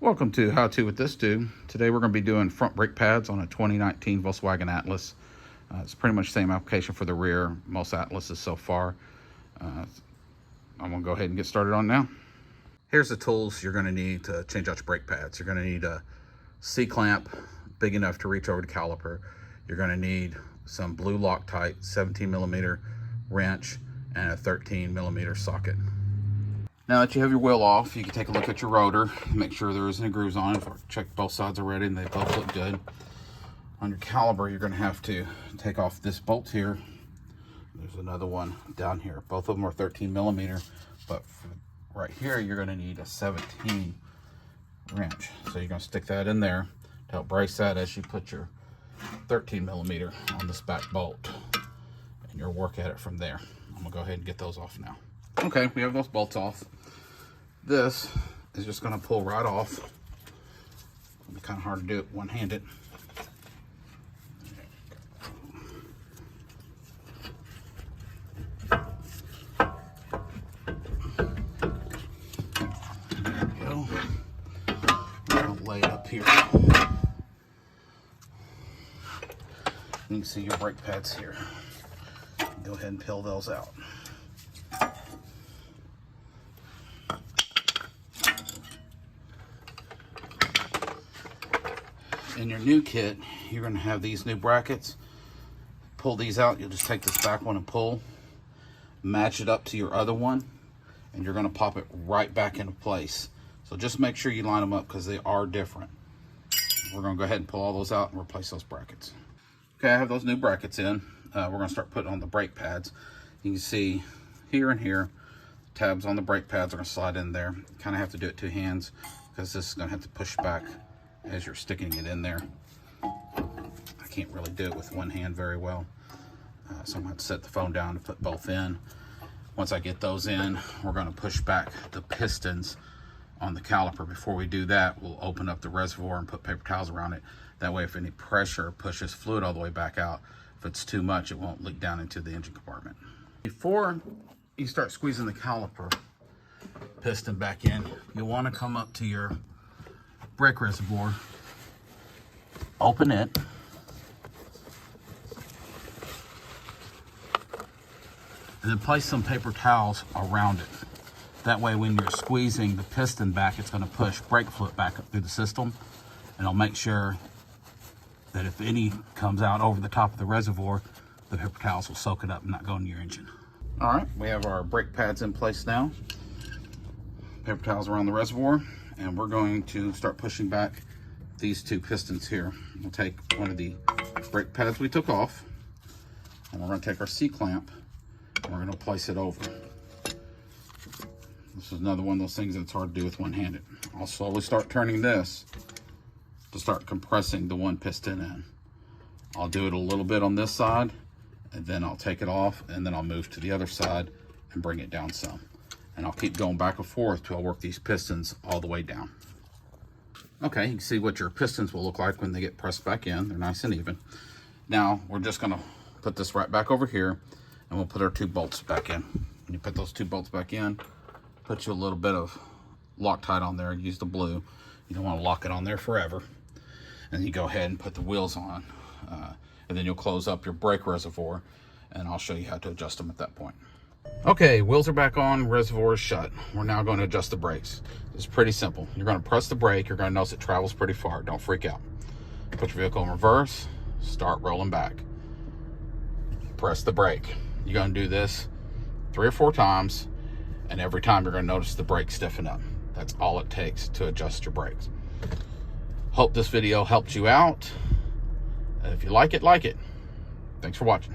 Welcome to How To With This Dude. Today we're going to be doing front brake pads on a 2019 Volkswagen Atlas. It's pretty much the same application for the rear, most Atlases so far. I'm going to go ahead and get started on now. Here's the tools you're going to need to change out your brake pads. You're going to need a C-clamp big enough to reach over the caliper. You're going to need some blue Loctite 17mm wrench and a 13mm socket. Now that you have your wheel off, you can take a look at your rotor, make sure there isn't any grooves on it. I've checked both sides already and they both look good. On your caliper, you're going to have to take off this bolt here. There's another one down here. Both of them are 13mm, but for right here, you're going to need a 17 wrench. So you're going to stick that in there to help brace that as you put your 13mm on this back bolt. And you'll work at it from there. I'm going to go ahead and get those off now. Okay, we have those bolts off. This is just going to pull right off. It'll be kind of hard to do it one-handed. There we go. I'm going to lay it up here. You can see your brake pads here. Go ahead and peel those out. In your new kit, you're going to have these new brackets. Pull these out. You'll just take this back one and pull. Match it up to your other one. And you're going to pop it right back into place. So just make sure you line them up because they are different. We're going to go ahead and pull all those out and replace those brackets. Okay, I have those new brackets in. We're going to start putting on the brake pads. You can see here and here, tabs on the brake pads are going to slide in there. You kind of have to do it two hands because this is going to have to push back as you're sticking it in there. I can't really do it with one hand very well. So I'm going to have to set the phone down to put both in. Once I get those in, we're going to push back the pistons on the caliper. Before we do that, we'll open up the reservoir and put paper towels around it. That way, if any pressure pushes fluid all the way back out, if it's too much, it won't leak down into the engine compartment. Before you start squeezing the caliper piston back in, you'll want to come up to your brake reservoir, open it, and then place some paper towels around it. That way when you're squeezing the piston back, it's going to push brake fluid back up through the system, and it'll make sure that if any comes out over the top of the reservoir, the paper towels will soak it up and not go in your engine. All right, we have our brake pads in place now. Paper towels around the reservoir. And we're going to start pushing back these two pistons here. We'll take one of the brake pads we took off, and we're going to take our C-clamp, and we're going to place it over. This is another one of those things that's hard to do with one-handed. I'll slowly start turning this to start compressing the one piston in. I'll do it a little bit on this side, and then I'll take it off, and then I'll move to the other side and bring it down some. And I'll keep going back and forth till I work these pistons all the way down. Okay, you can see what your pistons will look like when they get pressed back in. They're nice and even. Now, we're just gonna put this right back over here, and we'll put our two bolts back in. When you put those two bolts back in, put you a little bit of Loctite on there, use the blue. You don't wanna lock it on there forever. And you go ahead and put the wheels on, and then you'll close up your brake reservoir, and I'll show you how to adjust them at that point. Okay, wheels are back on, reservoir is shut. We're now going to adjust the brakes. It's pretty simple. You're going to press the brake. You're going to notice it travels pretty far. Don't freak out. Put your vehicle in reverse, start rolling back. Press the brake. You're going to do this 3 or 4 times, and every time you're going to notice the brake stiffen up. That's all it takes to adjust your brakes. Hope this video helped you out. If you like it, like it. Thanks for watching.